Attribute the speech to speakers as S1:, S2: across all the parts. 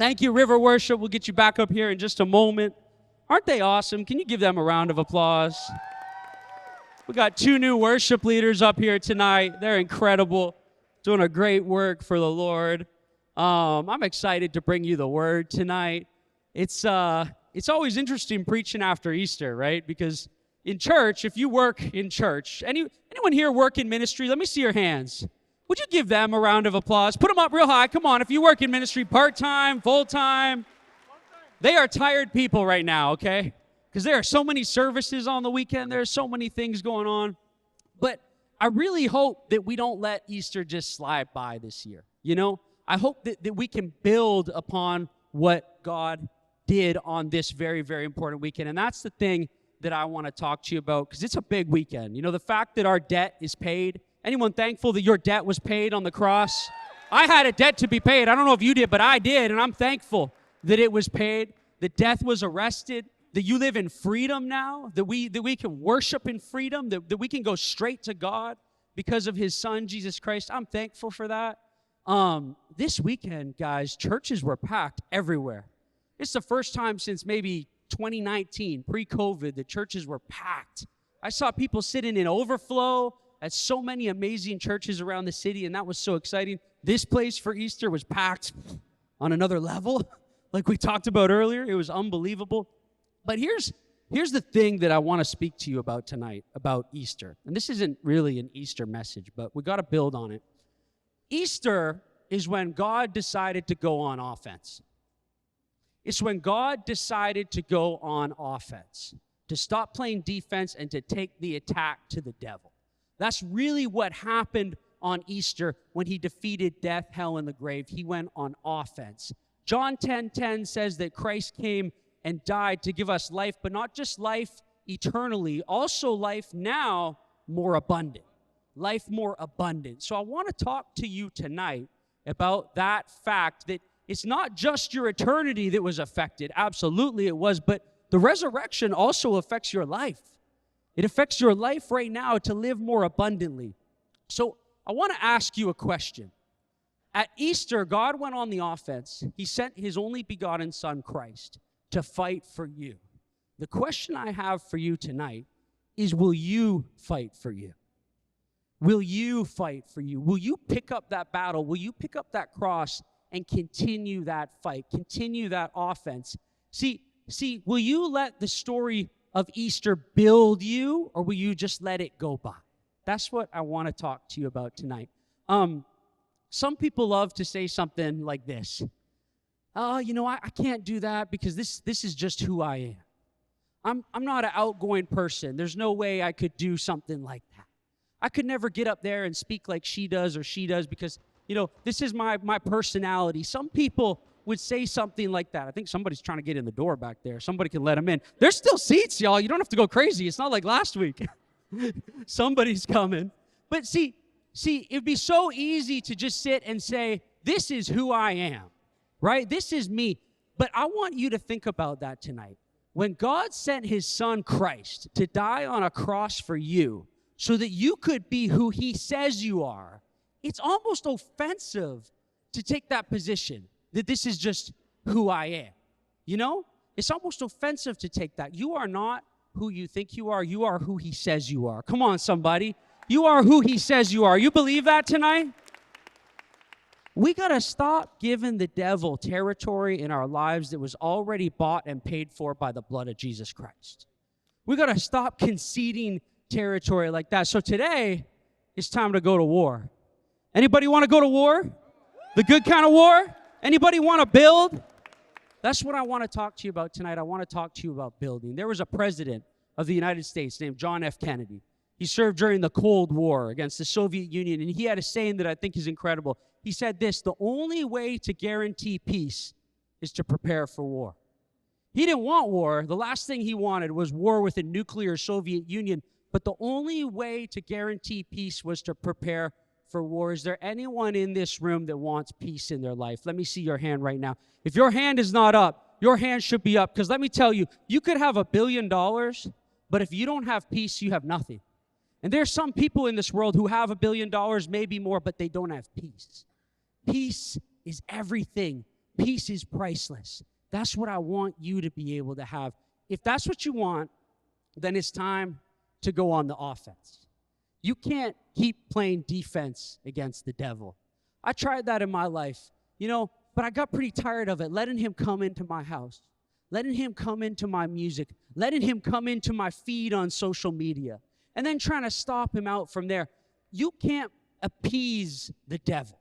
S1: Thank you, River Worship. We'll get you back up here in just a moment. Aren't they awesome? Can you give them a round of applause? We got 2 new worship leaders up here tonight. They're incredible, doing a great work for the Lord. I'm excited to bring you the word tonight. It's always interesting preaching after Easter, right? Because in church, if you work in church, anyone here work in ministry? Let me see your hands. Would you give them a round of applause? Put them up real high. Come on, if you work in ministry, part-time, full-time. They are tired people right now, okay? Because there are so many services on the weekend. There are so many things going on. But I really hope that we don't let Easter just slide by this year, you know? I hope that we can build upon what God did on this very, very important weekend. And that's the thing that I want to talk to you about, because it's a big weekend. You know, the fact that our debt is paid. Anyone thankful that your debt was paid on the cross? I had a debt to be paid. I don't know if you did, but I did, and I'm thankful that it was paid, that death was arrested, that you live in freedom now, that we can worship in freedom, that we can go straight to God because of his son, Jesus Christ. I'm thankful for that. This weekend, guys, churches were packed everywhere. It's the first time since maybe 2019, pre-COVID, that churches were packed. I saw people sitting in overflow at so many amazing churches around the city, and that was so exciting. This place for Easter was packed on another level, like we talked about earlier. It was unbelievable. But here's the thing that I want to speak to you about tonight, about Easter. And this isn't really an Easter message, but we got to build on it. Easter is when God decided to go on offense. It's when God decided to go on offense, to stop playing defense and to take the attack to the devil. That's really what happened on Easter when he defeated death, hell, and the grave. He went on offense. John 10:10 says that Christ came and died to give us life, but not just life eternally, also life now more abundant. Life more abundant. So I want to talk to you tonight about that fact that it's not just your eternity that was affected. Absolutely it was, but the resurrection also affects your life. It affects your life right now to live more abundantly. So I want to ask you a question. At Easter, God went on the offense. He sent his only begotten son, Christ, to fight for you. The question I have for you tonight is, will you fight for you? Will you fight for you? Will you pick up that battle? Will you pick up that cross and continue that fight, continue that offense? See, will you let the story of Easter build you, or will you just let it go by? That's what I want to talk to you about tonight. Some people love to say something like this. I can't do that because this is just who I am. I'm not an outgoing person. There's no way I could do something like that. I could never get up there and speak like she does or she does because, this is my personality. Some people would say something like that. I think somebody's trying to get in the door back there. Somebody can let them in. There's still seats, y'all. You don't have to go crazy. It's not like last week. Somebody's coming. But see, it'd be so easy to just sit and say, this is who I am, right? This is me. But I want you to think about that tonight. When God sent his son Christ to die on a cross for you so that you could be who he says you are, it's almost offensive to take that position, that this is just who I am. It's almost offensive to take that. You are not who you think you are. You are who he says you are. Come on, somebody. You are who he says you are. You believe that tonight? We got to stop giving the devil territory in our lives that was already bought and paid for by the blood of Jesus Christ. We got to stop conceding territory like that. So today, it's time to go to war. Anybody want to go to war? The good kind of war? Anybody want to build? That's what I want to talk to you about tonight. I want to talk to you about building. There was a president of the United States named John F. Kennedy. He served during the Cold War against the Soviet Union, and he had a saying that I think is incredible. He said this: the only way to guarantee peace is to prepare for war. He didn't want war. The last thing he wanted was war with a nuclear Soviet Union, but the only way to guarantee peace was to prepare for war. Is there anyone in this room that wants peace in their life? Let me see your hand right now. If your hand is not up, your hand should be up, because let me tell you, you could have $1 billion, but if you don't have peace, you have nothing. And there's some people in this world who have $1 billion, maybe more, but they don't have peace. Peace is everything peace is priceless. That's what I want you to be able to have. If that's what you want, then it's time to go on the offense. You can't keep playing defense against the devil. I tried that in my life, but I got pretty tired of it, letting him come into my house, letting him come into my music, letting him come into my feed on social media, and then trying to stop him out from there. You can't appease the devil.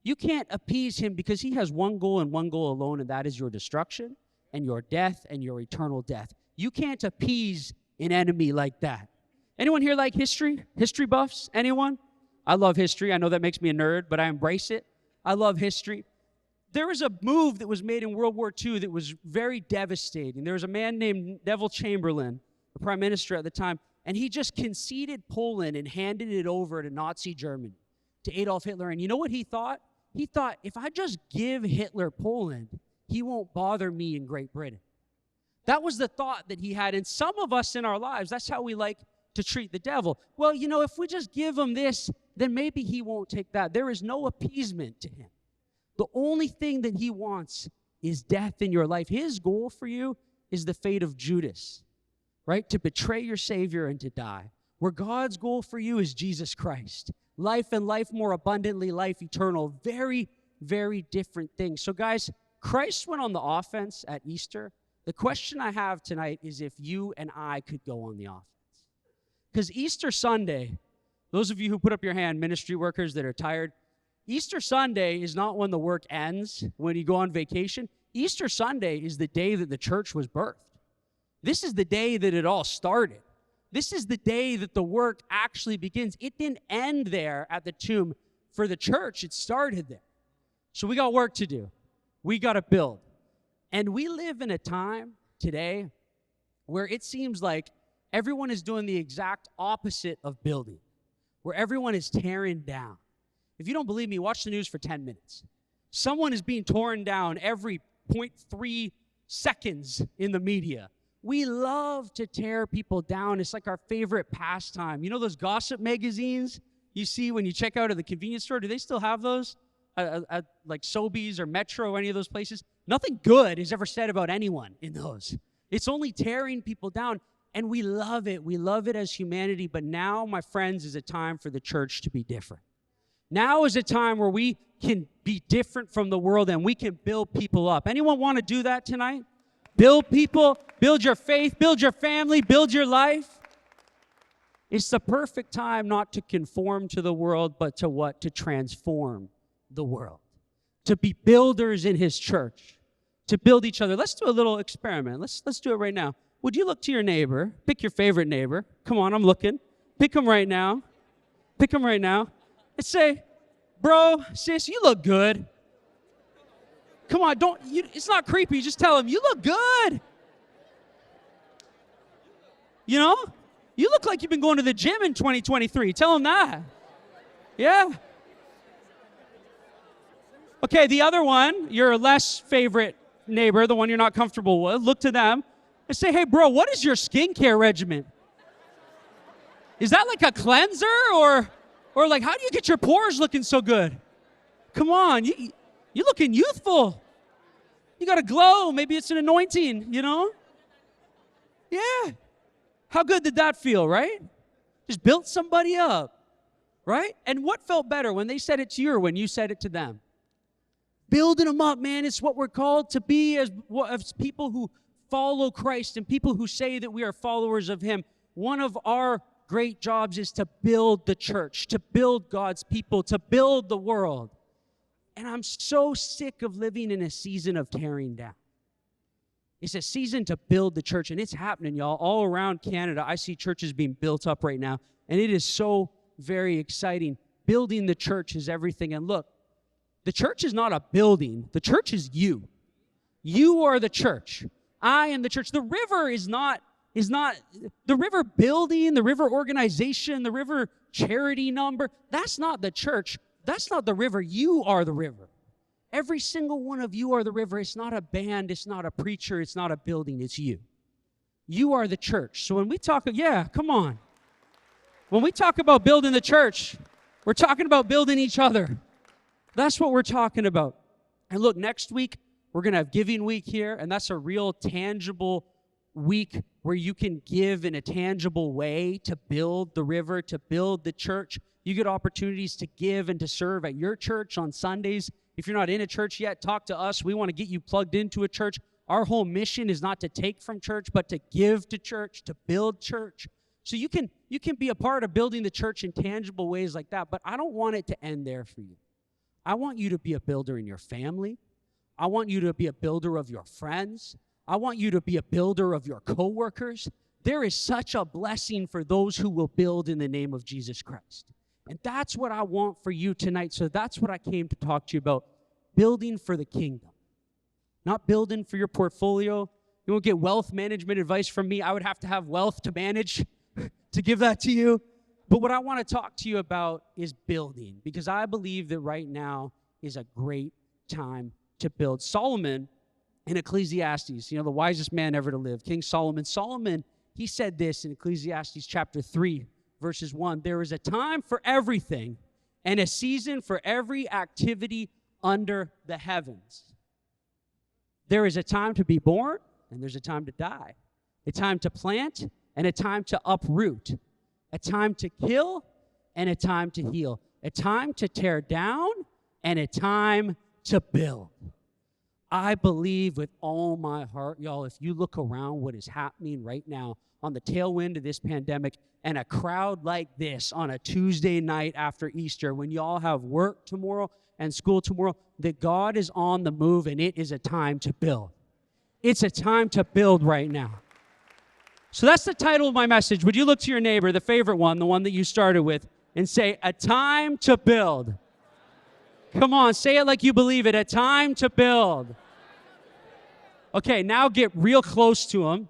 S1: You can't appease him because he has one goal and one goal alone, and that is your destruction and your death and your eternal death. You can't appease an enemy like that. Anyone here like history? History buffs? Anyone? I love history. I know that makes me a nerd, but I embrace it. I love history. There was a move that was made in World War II that was very devastating. There was a man named Neville Chamberlain, the prime minister at the time, and he just conceded Poland and handed it over to Nazi Germany, to Adolf Hitler. And you know what he thought? He thought, if I just give Hitler Poland, he won't bother me in Great Britain. That was the thought that he had. And some of us in our lives, that's how we like to treat the devil. Well, if we just give him this, then maybe he won't take that. There is no appeasement to him. The only thing that he wants is death in your life. His goal for you is the fate of Judas, right? To betray your Savior and to die. Where God's goal for you is Jesus Christ. Life and life more abundantly, life eternal. Very, very different things. So guys, Christ went on the offense at Easter. The question I have tonight is if you and I could go on the offense. Because Easter Sunday, those of you who put up your hand, ministry workers that are tired, Easter Sunday is not when the work ends, when you go on vacation. Easter Sunday is the day that the church was birthed. This is the day that it all started. This is the day that the work actually begins. It didn't end there at the tomb for the church. It started there. So we got work to do. We got to build. And we live in a time today where it seems like everyone is doing the exact opposite of building, where everyone is tearing down. If you don't believe me, watch the news for 10 minutes. Someone is being torn down every 0.3 seconds in the media. We love to tear people down. It's like our favorite pastime. You know those gossip magazines you see when you check out at the convenience store? Do they still have those? At like Sobeys or Metro or any of those places? Nothing good is ever said about anyone in those. It's only tearing people down, and we love it. We love it as humanity, but now, my friends, is a time for the church to be different. Now is a time where we can be different from the world and we can build people up. Anyone want to do that tonight? Build people, build your faith, build your family, build your life. It's the perfect time not to conform to the world, but to what? To transform the world. To be builders in his church. To build each other. Let's do a little experiment. Let's do it right now. Would you look to your neighbor? Pick your favorite neighbor. Come on, I'm looking. Pick him right now. Pick him right now. And say, bro, sis, you look good. Come on, it's not creepy. Just tell him, you look good. You look like you've been going to the gym in 2023. Tell him that. Yeah. Okay, the other one, your less favorite neighbor, the one you're not comfortable with, look to them and say, hey, bro, what is your skincare regimen? Is that like a cleanser or like, how do you get your pores looking so good? Come on, you're looking youthful. You got a glow. Maybe it's an anointing, Yeah. How good did that feel, right? Just built somebody up, right? And what felt better, when they said it to you or when you said it to them? Building them up, man. It's what we're called to be as people who follow Christ and people who say that we are followers of him. One of our great jobs is to build the church, to build God's people, to build the world. And I'm so sick of living in a season of tearing down. It's a season to build the church, and it's happening, y'all. All around Canada, I see churches being built up right now, and it is so very exciting. Building the church is everything. And look, the church is not a building. The church is you. You are the church. I am the church. The river is not the river building, the river organization, the river charity number. That's not the church. That's not the river. You are the river. Every single one of you are the river. It's not a band. It's not a preacher. It's not a building. It's you. You are the church. So when we talk, come on. When we talk about building the church, we're talking about building each other. That's what we're talking about. And look, next week, We're going to have Giving Week here, and that's a real tangible week where you can give in a tangible way to build the river, to build the church. You get opportunities to give and to serve at your church on Sundays. If you're not in a church yet, talk to us. We want to get you plugged into a church. Our whole mission is not to take from church, but to give to church, to build church. So you can be a part of building the church in tangible ways like that, but I don't want it to end there for you. I want you to be a builder in your family. I want you to be a builder of your friends. I want you to be a builder of your coworkers. There is such a blessing for those who will build in the name of Jesus Christ. And that's what I want for you tonight. So that's what I came to talk to you about, building for the kingdom. Not building for your portfolio. You won't get wealth management advice from me. I would have to have wealth to manage to give that to you. But what I want to talk to you about is building, because I believe that right now is a great time to build. Solomon in Ecclesiastes, the wisest man ever to live, King Solomon, he said this in Ecclesiastes chapter 3, verses 1, there is a time for everything and a season for every activity under the heavens. There is a time to be born and there's a time to die, a time to plant and a time to uproot, a time to kill and a time to heal, a time to tear down and a time to build. I believe with all my heart, y'all, if you look around what is happening right now on the tailwind of this pandemic and a crowd like this on a Tuesday night after Easter when y'all have work tomorrow and school tomorrow, that God is on the move and it is a time to build. It's a time to build right now. So that's the title of my message. Would you look to your neighbor, the favorite one, the one that you started with, and say, a time to build. Come on, say it like you believe it. A time to build. Okay, now get real close to him.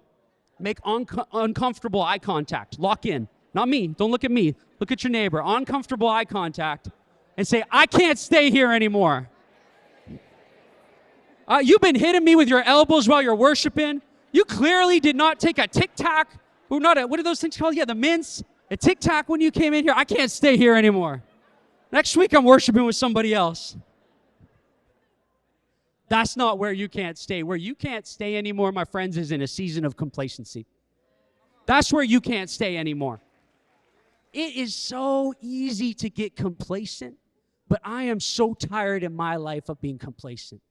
S1: Make uncomfortable eye contact. Lock in. Not me. Don't look at me. Look at your neighbor. Uncomfortable eye contact. And say, I can't stay here anymore. You've been hitting me with your elbows while you're worshiping. You clearly did not take a Tic Tac. What are those things called? Yeah, the mints. A Tic Tac when you came in here. I can't stay here anymore. Next week, I'm worshiping with somebody else. That's not where you can't stay. Where you can't stay anymore, my friends, is in a season of complacency. That's where you can't stay anymore. It is so easy to get complacent, but I am so tired in my life of being complacent.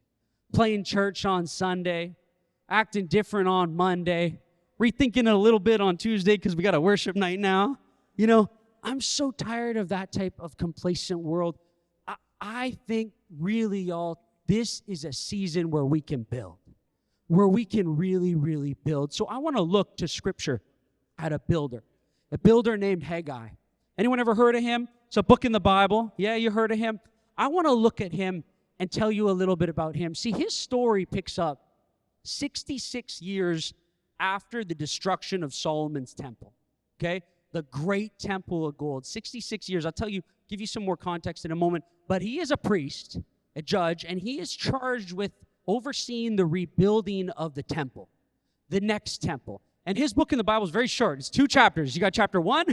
S1: Playing church on Sunday, acting different on Monday, rethinking it a little bit on Tuesday because we got a worship night now. I'm so tired of that type of complacent world. I think really, y'all, this is a season where we can build, where we can really, really build. So I want to look to Scripture at a builder named Haggai. Anyone ever heard of him? It's a book in the Bible. Yeah, you heard of him? I want to look at him and tell you a little bit about him. See, his story picks up 66 years after the destruction of Solomon's temple, okay? The great temple of gold, 66 years. I'll give you some more context in a moment. But he is a priest, a judge, and he is charged with overseeing the rebuilding of the temple, the next temple. And his book in the Bible is very short. It's 2 chapters. You got chapter 1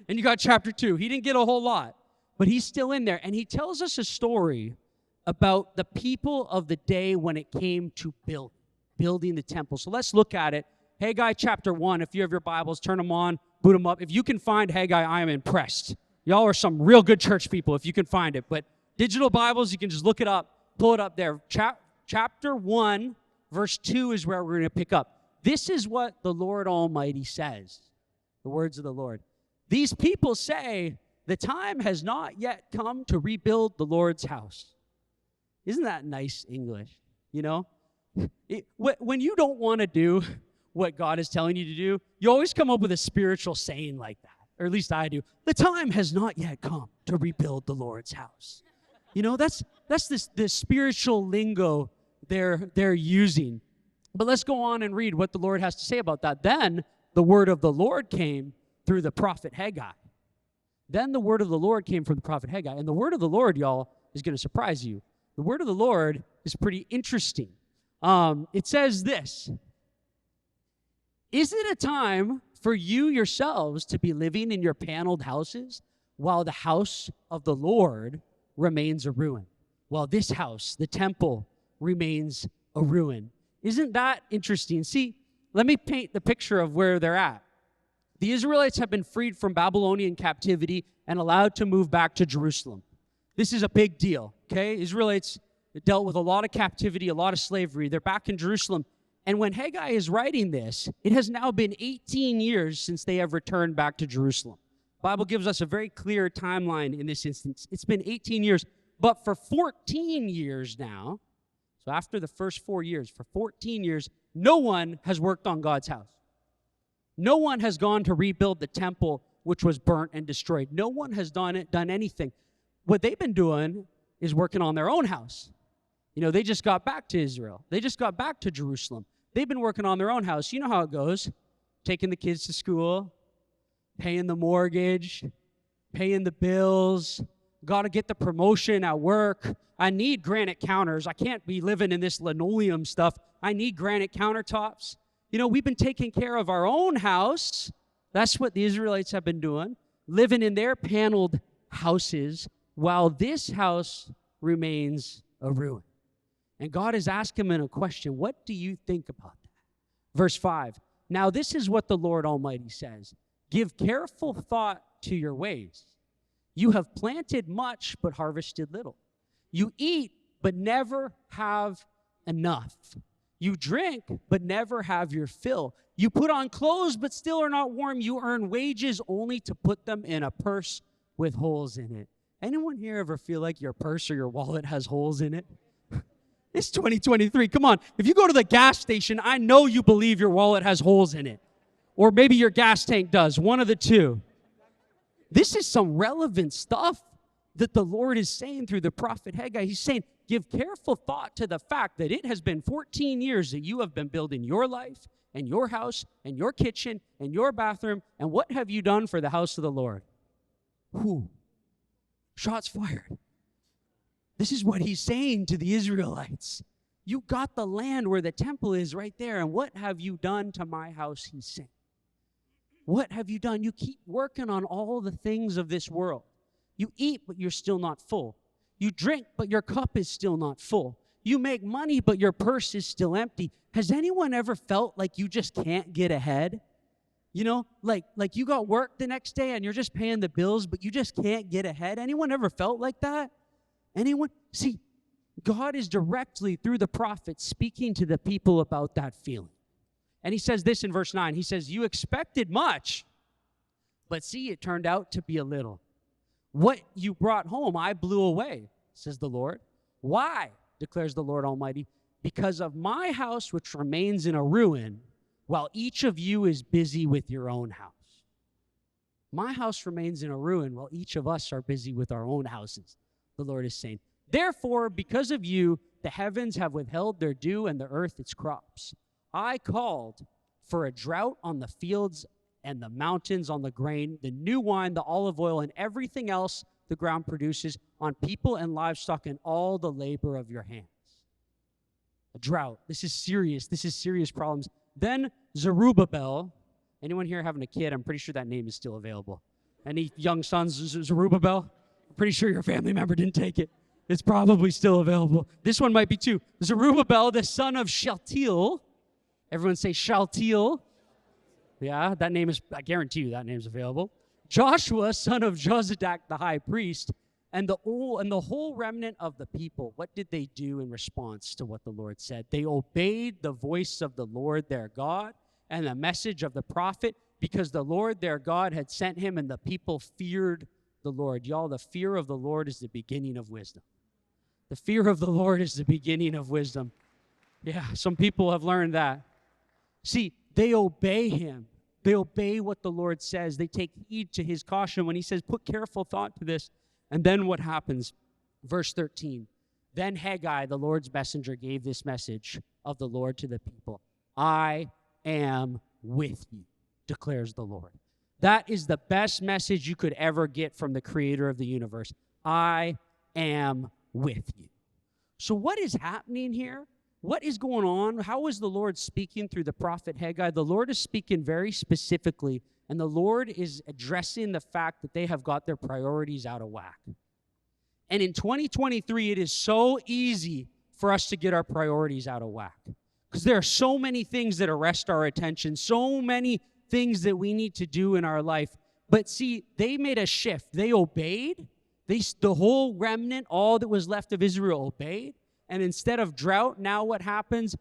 S1: and you got chapter 2. He didn't get a whole lot, but he's still in there. And he tells us a story about the people of the day when it came to building the temple. So let's look at it. Haggai chapter 1, if you have your Bibles, turn them on, boot them up. If you can find Haggai, I am impressed. Y'all are some real good church people if you can find it. But digital Bibles, you can just look it up, pull it up there. Chapter 1, verse 2 is where we're going to pick up. This is what the Lord Almighty says, the words of the Lord. These people say, the time has not yet come to rebuild the Lord's house. Isn't that nice English? When you don't want to do what God is telling you to do, you always come up with a spiritual saying like that, or at least I do. The time has not yet come to rebuild the Lord's house. That's this spiritual lingo they're using. But let's go on and read what the Lord has to say about that. Then the word of the Lord came through the prophet Haggai. Then the word of the Lord came from the prophet Haggai. And the word of the Lord, y'all, is going to surprise you. The word of the Lord is pretty interesting. It says this: is it a time for you yourselves to be living in your paneled houses while the house of the Lord remains a ruin? While this house, the temple, remains a ruin. Isn't that interesting? See, let me paint the picture of where they're at. The Israelites have been freed from Babylonian captivity and allowed to move back to Jerusalem. This is a big deal, okay? Israelites dealt with a lot of captivity, a lot of slavery. They're back in Jerusalem. And when Haggai is writing this, it has now been 18 years since they have returned back to Jerusalem. The Bible gives us a very clear timeline in this instance. It's been 18 years, but for 14 years now, so after the first 4 years, for 14 years, no one has worked on God's house. No one has gone to rebuild the temple, which was burnt and destroyed. No one has done anything. What they've been doing is working on their own house. You know, they just got back to Israel. They just got back to Jerusalem. They've been working on their own house. You know how it goes. Taking the kids to school, paying the mortgage, paying the bills, got to get the promotion at work. I need granite counters. I can't be living in this linoleum stuff. I need granite countertops. You know, we've been taking care of our own house. That's what the Israelites have been doing, living in their paneled houses while this house remains a ruin. And God is asking them a question. What do you think about that? Verse 5. Now this is what the Lord Almighty says. Give careful thought to your ways. You have planted much, but harvested little. You eat, but never have enough. You drink, but never have your fill. You put on clothes, but still are not warm. You earn wages only to put them in a purse with holes in it. Anyone here ever feel like your purse or your wallet has holes in it? It's 2023. Come on. If you go to the gas station, I know you believe your wallet has holes in it. Or maybe your gas tank does. One of the two. This is some relevant stuff that the Lord is saying through the prophet Haggai. He's saying, give careful thought to the fact that it has been 14 years that you have been building your life and your house and your kitchen and your bathroom. And what have you done for the house of the Lord? Whew. Shots fired. This is what he's saying to the Israelites. You got the land where the temple is right there. And what have you done to my house, he's saying. What have you done? You keep working on all the things of this world. You eat, but you're still not full. You drink, but your cup is still not full. You make money, but your purse is still empty. Has anyone ever felt like you just can't get ahead? You know, like you got work the next day and you're just paying the bills, but you just can't get ahead. Anyone ever felt like that? Anyone? See, God is directly through the prophet speaking to the people about that feeling. And he says this in verse 9. He says, you expected much, but see, it turned out to be a little. What you brought home, I blew away, says the Lord. Why, declares the Lord Almighty? Because of my house, which remains in a ruin, while each of you is busy with your own house. My house remains in a ruin, while each of us are busy with our own houses, the Lord is saying. Therefore, because of you, the heavens have withheld their dew and the earth its crops. I called for a drought on the fields and the mountains on the grain, the new wine, the olive oil, and everything else the ground produces, on people and livestock and all the labor of your hands. A drought. This is serious. This is serious problems. Then Zerubbabel, anyone here having a kid? I'm pretty sure that name is still available. Any young sons, Zerubbabel? I'm pretty sure your family member didn't take it. It's probably still available. This one might be too. Zerubbabel, the son of Shealtiel. Everyone say Shealtiel. Yeah, that name is, I guarantee you that name's available. Joshua, son of Jozadak, the high priest, and the whole remnant of the people. What did they do in response to what the Lord said? They obeyed the voice of the Lord their God and the message of the prophet, because the Lord their God had sent him, and the people feared the Lord. Y'all, the fear of the Lord is the beginning of wisdom. The fear of the Lord is the beginning of wisdom. Yeah, some people have learned that. See, they obey him. They obey what the Lord says. They take heed to his caution when he says, put careful thought to this. And then what happens? Verse 13. Then Haggai, the Lord's messenger, gave this message of the Lord to the people. I am with you, declares the Lord. That is the best message you could ever get from the creator of the universe. I am with you. So what is happening here? What is going on? How is the Lord speaking through the prophet Haggai? The Lord is speaking very specifically, and the Lord is addressing the fact that they have got their priorities out of whack. And in 2023, it is so easy for us to get our priorities out of whack. Because there are so many things that arrest our attention, so many things that we need to do in our life. But see, they made a shift. They obeyed. The whole remnant, all that was left of Israel, obeyed. And instead of drought, now what happens?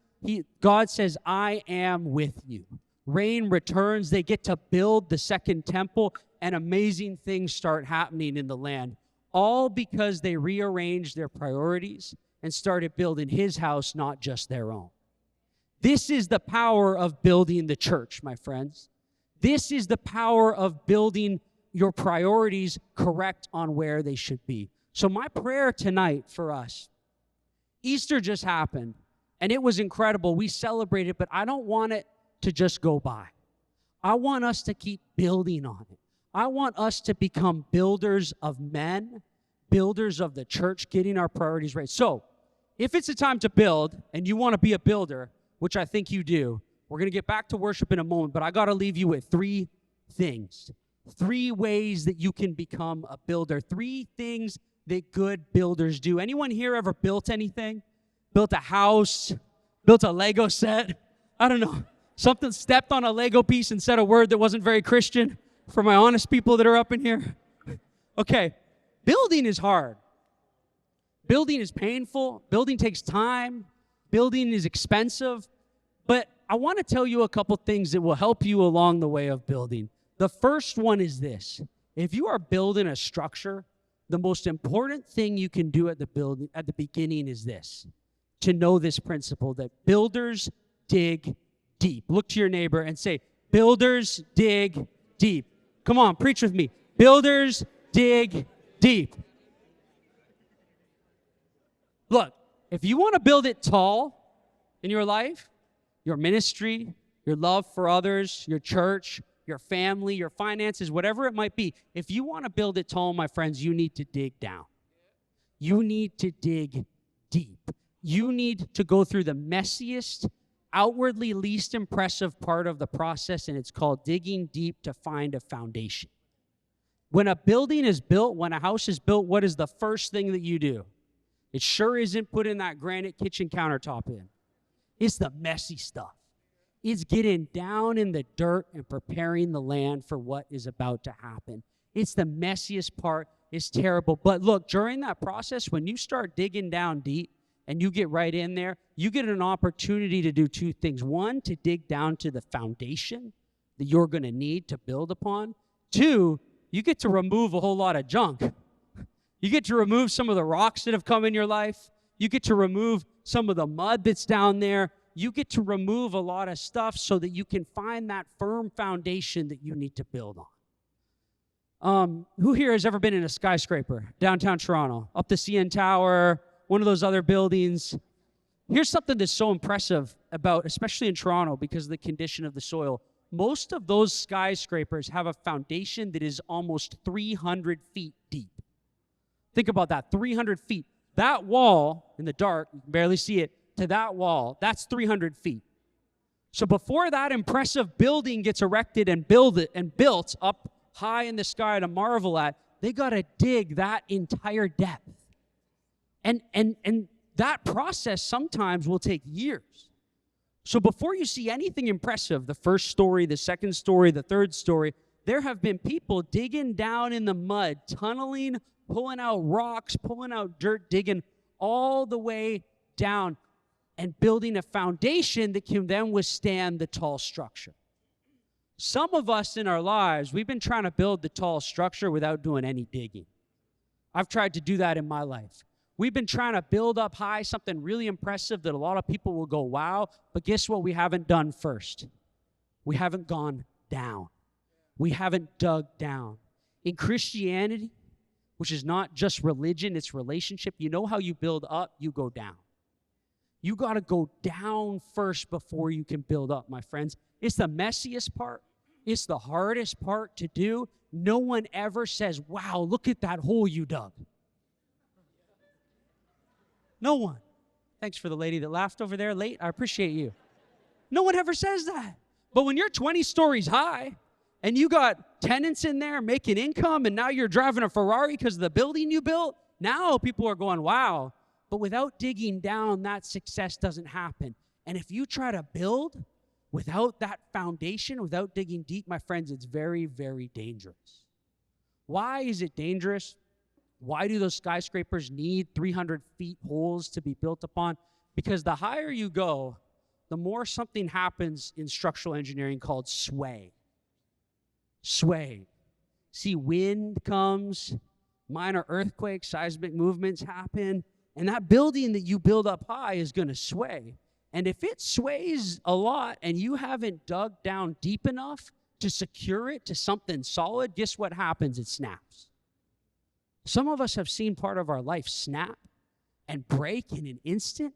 S1: God says, I am with you. Rain returns. They get to build the second temple, and amazing things start happening in the land. All because they rearranged their priorities and started building his house, not just their own. This is the power of building the church, my friends. This is the power of building your priorities correct on where they should be. So my prayer tonight for us, Easter just happened, and it was incredible. We celebrated, but I don't want it to just go by. I want us to keep building on it. I want us to become builders of men, builders of the church, getting our priorities right. So if it's a time to build, and you want to be a builder, which I think you do, we're going to get back to worship in a moment, but I got to leave you with 3 things. 3 ways that you can become a builder. 3 things that good builders do. Anyone here ever built anything? Built a house? Built a Lego set? I don't know. Something stepped on a Lego piece and said a word that wasn't very Christian for my honest people that are up in here? Okay, building is hard. Building is painful. Building takes time. Building is expensive. But I want to tell you a couple things that will help you along the way of building. The first one is this. If you are building a structure, the most important thing you can do at the beginning is this. To know this principle that builders dig deep. Look to your neighbor and say, builders dig deep. Come on, preach with me. Builders dig deep. Look, if you want to build it tall in your life, your ministry, your love for others, your church, your family, your finances, whatever it might be, if you want to build it tall, my friends, you need to dig down. You need to dig deep. You need to go through the messiest, outwardly least impressive part of the process, and it's called digging deep to find a foundation. When a building is built, when a house is built, what is the first thing that you do? It sure isn't putting that granite kitchen countertop in. It's the messy stuff. It's getting down in the dirt and preparing the land for what is about to happen. It's the messiest part. It's terrible. But look, during that process, when you start digging down deep and you get right in there, you get an opportunity to do 2 things. 1, to dig down to the foundation that you're going to need to build upon. 2, you get to remove a whole lot of junk. You get to remove some of the rocks that have come in your life. You get to remove some of the mud that's down there. You get to remove a lot of stuff so that you can find that firm foundation that you need to build on. Who here has ever been in a skyscraper downtown Toronto? Up the CN Tower, one of those other buildings. Here's something that's so impressive about, especially in Toronto, because of the condition of the soil. Most of those skyscrapers have a foundation that is almost 300 feet deep. Think about that, 300 feet. That wall, in the dark, you can barely see it, to that wall, that's 300 feet. So before that impressive building gets erected and built up high in the sky to marvel at, they got to dig that entire depth. And that process sometimes will take years. So before you see anything impressive, the first story, the second story, the third story, there have been people digging down in the mud, tunneling, pulling out rocks, pulling out dirt, digging all the way down and building a foundation that can then withstand the tall structure. Some of us in our lives, we've been trying to build the tall structure without doing any digging. I've tried to do that in my life. We've been trying to build up high something really impressive that a lot of people will go, wow, but guess what we haven't done first? We haven't gone down. We haven't dug down. In Christianity, which is not just religion, it's relationship, you know how you build up, you go down. You got to go down first before you can build up, my friends. It's the messiest part. It's the hardest part to do. No one ever says, wow, look at that hole you dug. No one. Thanks for the lady that laughed over there late. I appreciate you. No one ever says that. But when you're 20 stories high and you got tenants in there making income and now you're driving a Ferrari because of the building you built, now people are going, wow, But without digging down, that success doesn't happen. And if you try to build without that foundation, without digging deep, my friends, it's very, very dangerous. Why is it dangerous? Why do those skyscrapers need 300 feet holes to be built upon? Because the higher you go, the more something happens in structural engineering called sway. Sway. See, wind comes, minor earthquakes, seismic movements happen, and that building that you build up high is going to sway. And if it sways a lot and you haven't dug down deep enough to secure it to something solid, guess what happens? It snaps. Some of us have seen part of our life snap and break in an instant,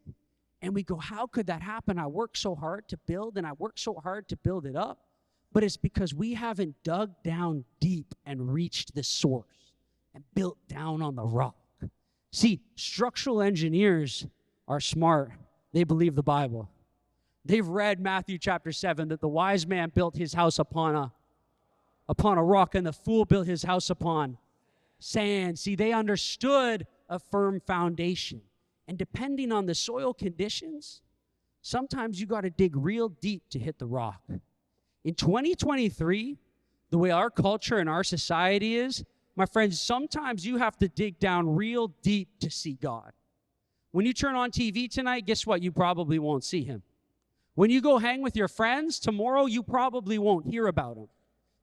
S1: and we go, how could that happen? I worked so hard to build, and I worked so hard to build it up. But it's because we haven't dug down deep and reached the source and built down on the rock. See, structural engineers are smart. They believe the Bible. They've read Matthew chapter 7, that the wise man built his house upon a rock, and the fool built his house upon sand. See, they understood a firm foundation. And depending on the soil conditions, sometimes you got to dig real deep to hit the rock. In 2023, the way our culture and our society is, my friends, sometimes you have to dig down real deep to see God. When you turn on TV tonight, guess what? You probably won't see him. When you go hang with your friends tomorrow, you probably won't hear about him.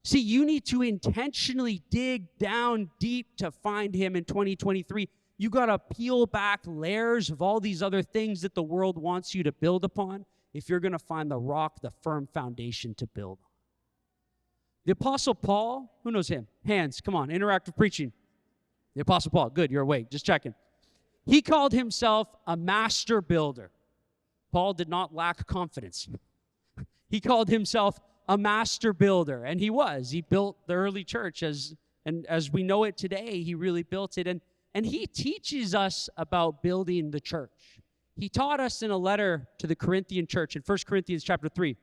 S1: See, you need to intentionally dig down deep to find him in 2023. You got to peel back layers of all these other things that the world wants you to build upon if you're going to find the rock, the firm foundation to build on. The Apostle Paul, who knows him? Hands, come on, interactive preaching. The Apostle Paul, good, you're awake, just checking. He called himself a master builder. Paul did not lack confidence. He called himself a master builder, and he was. He built the early church, as we know it today. He really built it, and he teaches us about building the church. He taught us in a letter to the Corinthian church in 1 Corinthians chapter 3,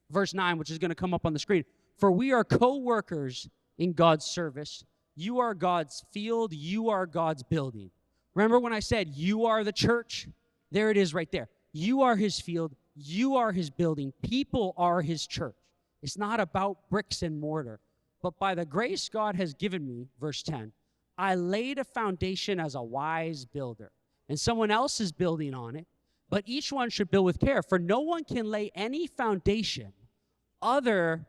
S1: verse 9, which is going to come up on the screen. For we are co-workers in God's service. You are God's field. You are God's building. Remember when I said you are the church? There it is right there. You are his field. You are his building. People are his church. It's not about bricks and mortar. But by the grace God has given me, verse 10, I laid a foundation as a wise builder, and someone else is building on it. But each one should build with care, for no one can lay any foundation other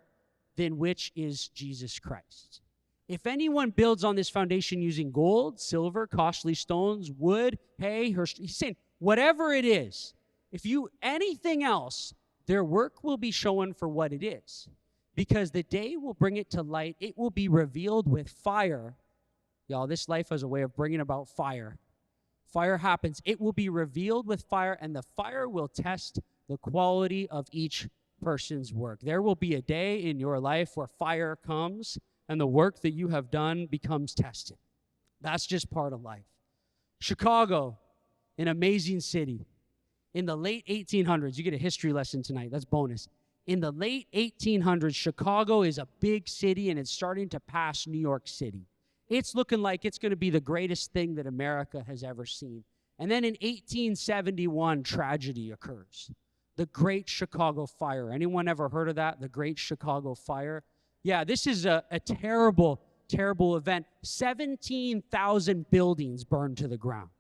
S1: than which is Jesus Christ. If anyone builds on this foundation using gold, silver, costly stones, wood, hay, he's saying, whatever it is, if you anything else, their work will be shown for what it is. Because the day will bring it to light. It will be revealed with fire. Y'all, this life has a way of bringing about fire. Fire happens. It will be revealed with fire, and the fire will test the quality of each person's work. There will be a day in your life where fire comes, and the work that you have done becomes tested. That's just part of life. Chicago, an amazing city. In the late 1800s, you get a history lesson tonight. That's bonus. In the late 1800s, Chicago is a big city, and it's starting to pass New York City. It's looking like it's going to be the greatest thing that America has ever seen. And then in 1871, tragedy occurs. The Great Chicago Fire. Anyone ever heard of that? The Great Chicago Fire? Yeah, this is a terrible, terrible event. 17,000 buildings burned to the ground.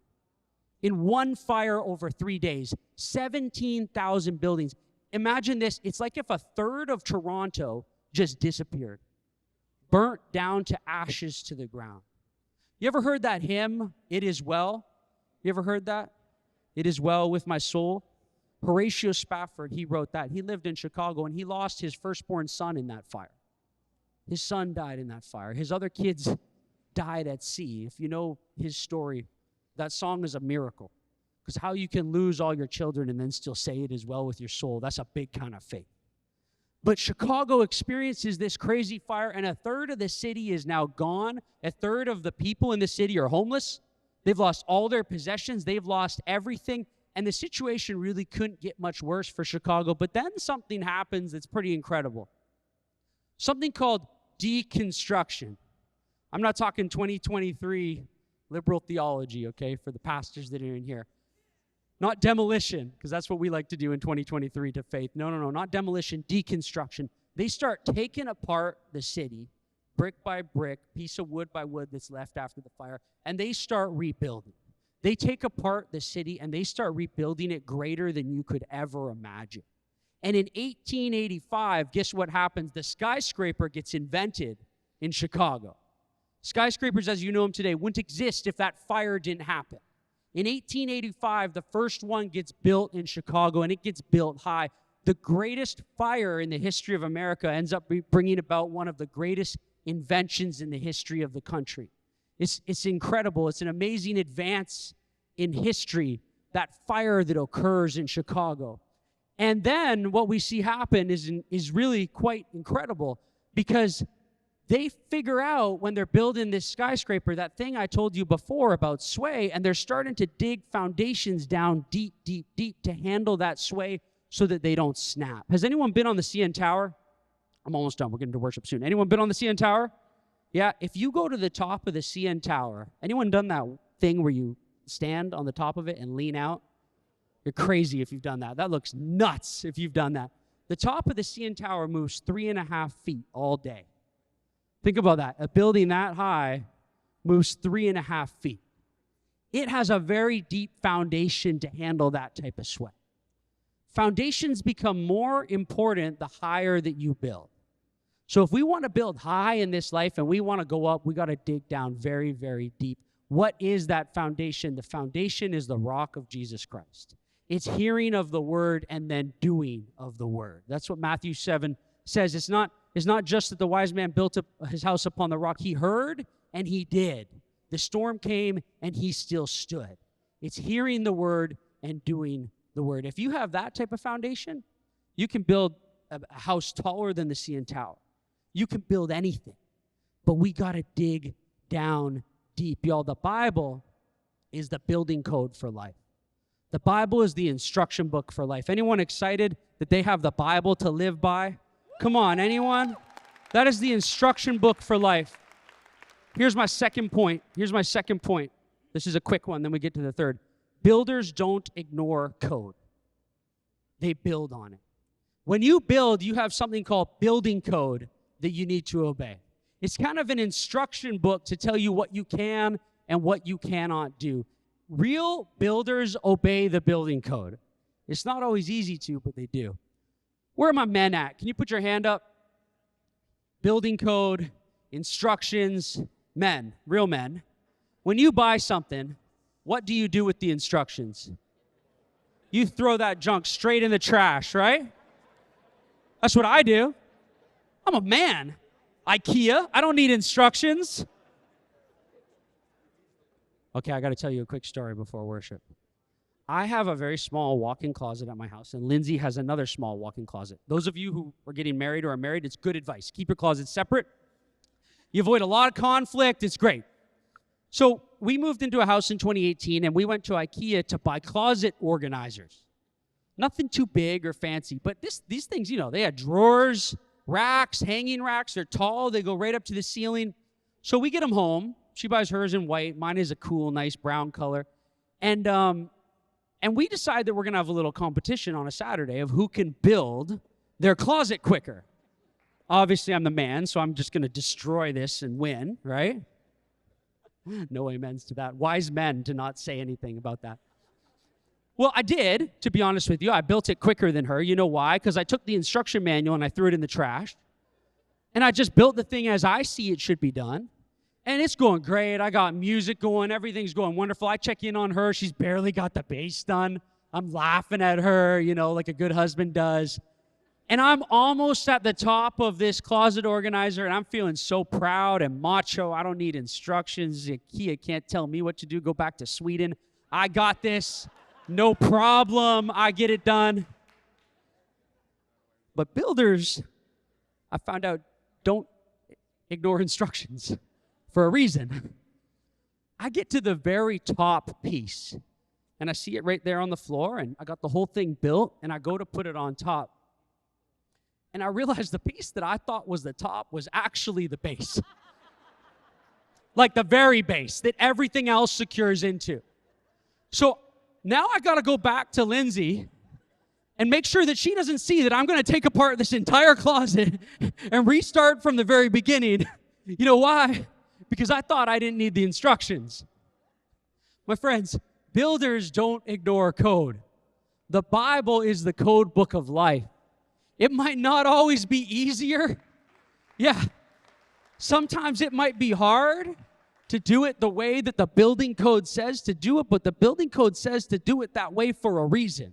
S1: In one fire over 3 days, 17,000 buildings. Imagine this. It's like if a third of Toronto just disappeared. Burnt down to ashes to the ground. You ever heard that hymn, It Is Well? You ever heard that? It is well with my soul. Horatio Spafford, he wrote that. He lived in Chicago, and he lost his firstborn son in that fire. His son died in that fire. His other kids died at sea. If you know his story, that song is a miracle. Because how you can lose all your children and then still say it is well with your soul, that's a big kind of faith. But Chicago experiences this crazy fire, and a third of the city is now gone. A third of the people in the city are homeless. They've lost all their possessions. They've lost everything. And the situation really couldn't get much worse for Chicago. But then something happens that's pretty incredible. Something called deconstruction. I'm not talking 2023 liberal theology, okay, for the pastors that are in here. Not demolition, because that's what we like to do in 2023 to faith. No, not demolition, deconstruction. They start taking apart the city, brick by brick, piece of wood by wood that's left after the fire, and they start rebuilding. They take apart the city, and they start rebuilding it greater than you could ever imagine. And in 1885, guess what happens? The skyscraper gets invented in Chicago. Skyscrapers, as you know them today, wouldn't exist if that fire didn't happen. In 1885, the first one gets built in Chicago, and it gets built high. The greatest fire in the history of America ends up bringing about one of the greatest inventions in the history of the country. It's incredible. It's an amazing advance in history, that fire that occurs in Chicago. And then what we see happen is really quite incredible, because they figure out when they're building this skyscraper, that thing I told you before about sway, and they're starting to dig foundations down deep, deep, deep to handle that sway so that they don't snap. Has anyone been on the CN Tower? I'm almost done. We're getting to worship soon. Anyone been on the CN Tower? Yeah, if you go to the top of the CN Tower, anyone done that thing where you stand on the top of it and lean out? You're crazy if you've done that. That looks nuts if you've done that. The top of the CN Tower moves 3.5 feet all day. Think about that. A building that high moves 3.5 feet. It has a very deep foundation to handle that type of sway. Foundations become more important the higher that you build. So if we want to build high in this life and we want to go up, we got to dig down very, very deep. What is that foundation? The foundation is the rock of Jesus Christ. It's hearing of the word and then doing of the word. That's what Matthew 7 says. It's not just that the wise man built up his house upon the rock. He heard and he did. The storm came and he still stood. It's hearing the word and doing the word. If you have that type of foundation, you can build a house taller than the CN Tower. You can build anything. But we got to dig down deep. Y'all, the Bible is the building code for life. The Bible is the instruction book for life. Anyone excited that they have the Bible to live by? Come on, anyone? That is the instruction book for life. Here's my second point. This is a quick one, then we get to the third. Builders don't ignore code. They build on it. When you build, you have something called building code that you need to obey. It's kind of an instruction book to tell you what you can and what you cannot do. Real builders obey the building code. It's not always easy to, but they do. Where are my men at? Can you put your hand up? Building code, instructions, men, real men. When you buy something, what do you do with the instructions? You throw that junk straight in the trash, right? That's what I do. I'm a man. IKEA, I don't need instructions. Okay, I got to tell you a quick story before worship. I have a very small walk-in closet at my house, and Lindsay has another small walk-in closet. Those of you who are getting married or are married, it's good advice. Keep your closets separate. You avoid a lot of conflict. It's great. So we moved into a house in 2018, and we went to IKEA to buy closet organizers. Nothing too big or fancy, but these things, you know, they had drawers, racks, hanging racks. They're tall. They go right up to the ceiling. So we get them home. She buys hers in white. Mine is a cool, nice brown color. And we decide that we're going to have a little competition on a Saturday of who can build their closet quicker. Obviously, I'm the man, so I'm just going to destroy this and win, right? No amens to that. Wise men to not say anything about that. Well, I did, to be honest with you. I built it quicker than her. You know why? Because I took the instruction manual and I threw it in the trash. And I just built the thing as I see it should be done. And it's going great. I got music going. Everything's going wonderful. I check in on her. She's barely got the base done. I'm laughing at her, you know, like a good husband does. And I'm almost at the top of this closet organizer, and I'm feeling so proud and macho. I don't need instructions. IKEA can't tell me what to do. Go back to Sweden. I got this. No problem. I get it done. But builders, I found out, don't ignore instructions. For a reason. I get to the very top piece, and I see it right there on the floor, and I got the whole thing built, and I go to put it on top. And I realize the piece that I thought was the top was actually the base. Like the very base that everything else secures into. So Now I got to go back to Lindsay and make sure that she doesn't see that I'm going to take apart this entire closet and restart from the very beginning. You know why? Because I thought I didn't need the instructions. My friends, builders don't ignore code. The Bible is the code book of life. It might not always be easier. Yeah. Sometimes it might be hard to do it the way that the building code says to do it, but the building code says to do it that way for a reason.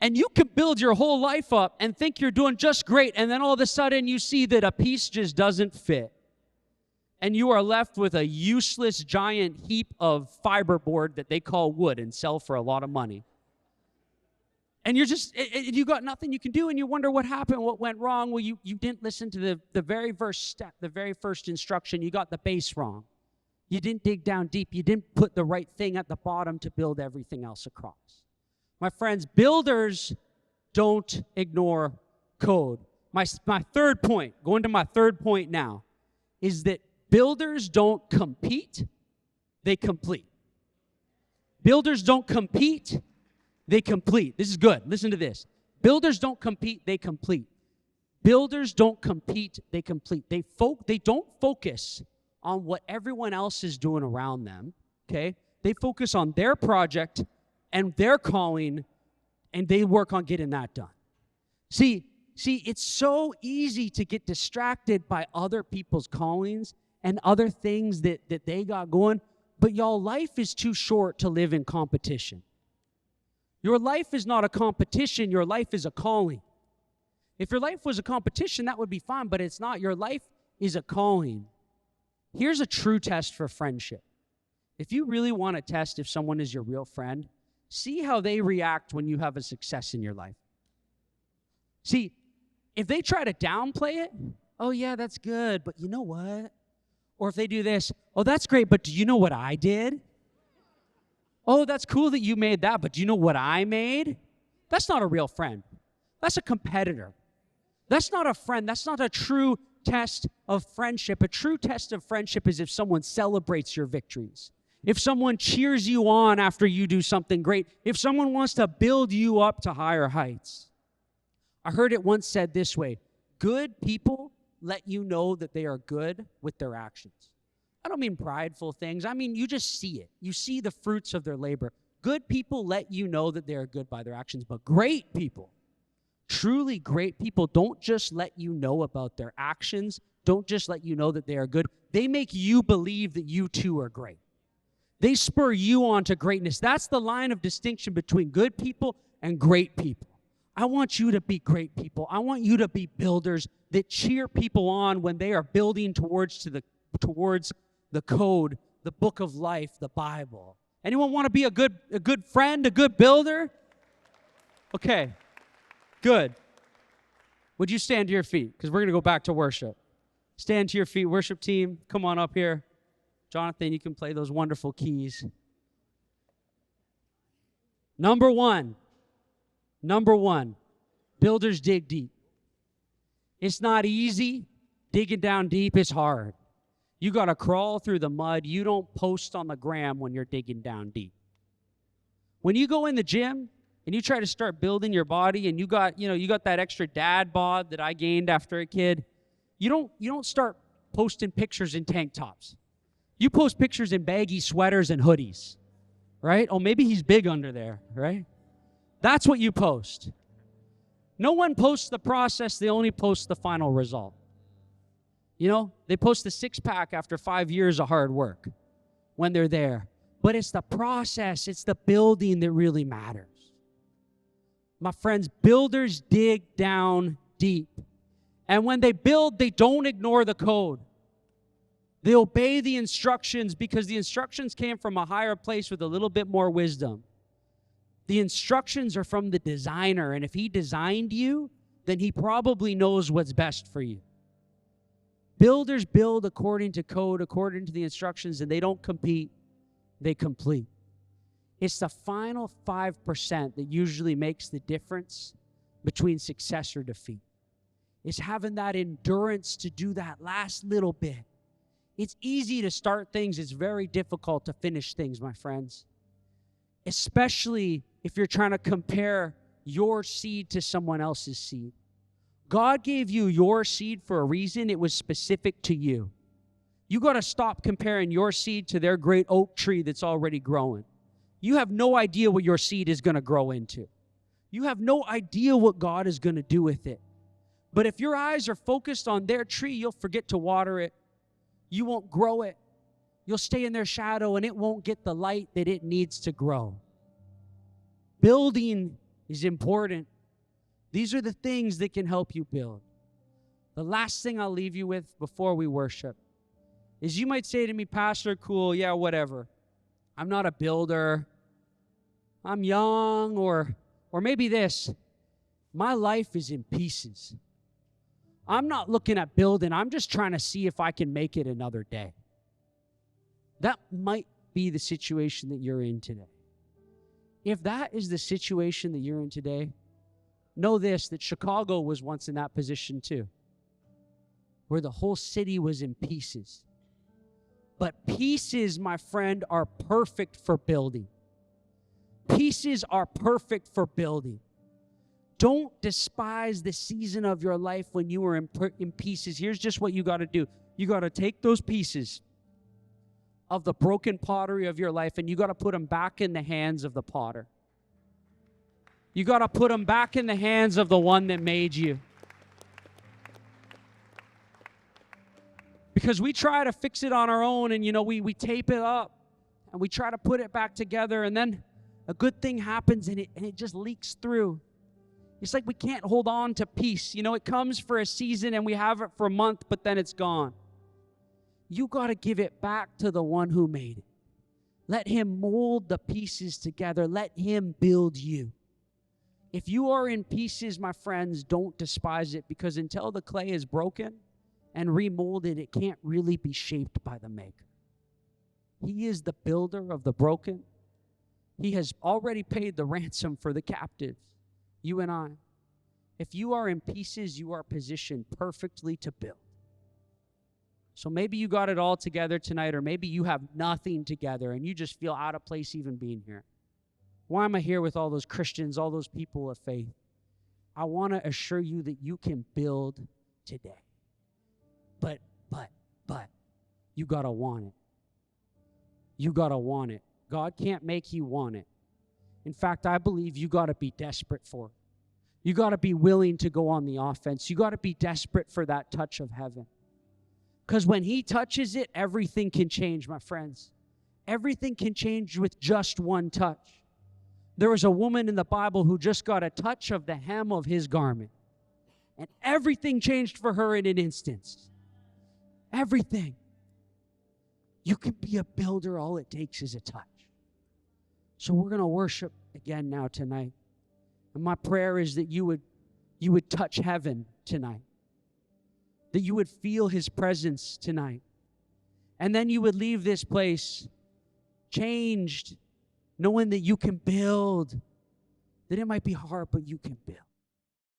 S1: And you can build your whole life up and think you're doing just great, and then all of a sudden you see that a piece just doesn't fit. And you are left with a useless giant heap of fiberboard that they call wood and sell for a lot of money. And you got nothing you can do, and you wonder what happened, what went wrong. Well, you didn't listen to the very first step, the very first instruction. You got the base wrong. You didn't dig down deep. You didn't put the right thing at the bottom to build everything else across. My friends, builders don't ignore code. My third point, going to my third point now, is that builders don't compete, they complete. Builders don't compete, they complete. This is good. Listen to this. Builders don't compete, they complete. Builders don't compete, they complete. They don't focus on what everyone else is doing around them, okay? They focus on their project and their calling, and they work on getting that done. See, it's so easy to get distracted by other people's callings and other things that they got going, but y'all, life is too short to live in competition. Your life is not a competition, your life is a calling. If your life was a competition, that would be fine, but it's not. Your life is a calling. Here's a true test for friendship. If you really want to test if someone is your real friend, see how they react when you have a success in your life. See, if they try to downplay it, oh yeah, that's good, but you know what? Or if they do this, oh, that's great, but do you know what I did? Oh, that's cool that you made that, but do you know what I made? That's not a real friend. That's a competitor. That's not a friend. That's not a true test of friendship. A true test of friendship is if someone celebrates your victories. If someone cheers you on after you do something great. If someone wants to build you up to higher heights. I heard it once said this way: good people let you know that they are good with their actions. I don't mean prideful things. I mean, you just see it. You see the fruits of their labor. Good people let you know that they are good by their actions, but great people, truly great people, don't just let you know about their actions. Don't just let you know that they are good. They make you believe that you too are great. They spur you on to greatness. That's the line of distinction between good people and great people. I want you to be great people. I want you to be builders that cheer people on when they are building towards the code, the book of life, the Bible. Anyone want to be a good friend, a good builder? Okay, good. Would you stand to your feet? Because we're going to go back to worship. Stand to your feet, worship team. Come on up here. Jonathan, you can play those wonderful keys. Number one, builders dig deep. It's not easy. Digging down deep is hard. You got to crawl through the mud. You don't post on the gram when you're digging down deep. When you go in the gym and you try to start building your body and you got that extra dad bod that I gained after a kid, you don't start posting pictures in tank tops. You post pictures in baggy sweaters and hoodies, right? Oh, maybe he's big under there, right? That's what you post. No one posts the process, they only post the final result. You know, they post the six-pack after 5 years of hard work when they're there. But it's the process, it's the building that really matters. My friends, builders dig down deep. And when they build, they don't ignore the code. They obey the instructions because the instructions came from a higher place with a little bit more wisdom. The instructions are from the designer, and if he designed you, then he probably knows what's best for you. Builders build according to code, according to the instructions, and they don't compete, they complete. It's the final 5% that usually makes the difference between success or defeat. It's having that endurance to do that last little bit. It's easy to start things. It's very difficult to finish things, my friends. especially if you're trying to compare your seed to someone else's seed. God gave you your seed for a reason. It was specific to you. You got to stop comparing your seed to their great oak tree that's already growing. You have no idea what your seed is going to grow into. You have no idea what God is going to do with it. But if your eyes are focused on their tree, you'll forget to water it. You won't grow it. You'll stay in their shadow, and it won't get the light that it needs to grow. Building is important. These are the things that can help you build. The last thing I'll leave you with before we worship is you might say to me, Pastor, cool, yeah, whatever. I'm not a builder. I'm young, or maybe this. My life is in pieces. I'm not looking at building. I'm just trying to see if I can make it another day. That might be the situation that you're in today. If that is the situation that you're in today, know this, that Chicago was once in that position too, where the whole city was in pieces. But pieces, my friend, are perfect for building. Pieces are perfect for building. Don't despise the season of your life when you were in pieces. Here's just what you got to do. You got to take those pieces of the broken pottery of your life and you got to put them back in the hands of the potter. You got to put them back in the hands of the one that made you. Because we try to fix it on our own and, we tape it up and we try to put it back together, and then a good thing happens and it just leaks through. It's like we can't hold on to peace. It comes for a season and we have it for a month, but then it's gone. You got to give it back to the one who made it. Let him mold the pieces together. Let him build you. If you are in pieces, my friends, don't despise it, because until the clay is broken and remolded, it can't really be shaped by the maker. He is the builder of the broken. He has already paid the ransom for the captives, you and I. If you are in pieces, you are positioned perfectly to build. So maybe you got it all together tonight, or maybe you have nothing together and you just feel out of place even being here. Why am I here with all those Christians, all those people of faith? I want to assure you that you can build today. But, you got to want it. You got to want it. God can't make you want it. In fact, I believe you got to be desperate for it. You got to be willing to go on the offense. You got to be desperate for that touch of heaven. Because when he touches it, everything can change, my friends. Everything can change with just one touch. There was a woman in the Bible who just got a touch of the hem of his garment. And everything changed for her in an instant. Everything. You can be a builder. All it takes is a touch. So we're going to worship again now tonight. And my prayer is that you would touch heaven tonight. That you would feel his presence tonight. And then you would leave this place changed, knowing that you can build. That it might be hard, but you can build.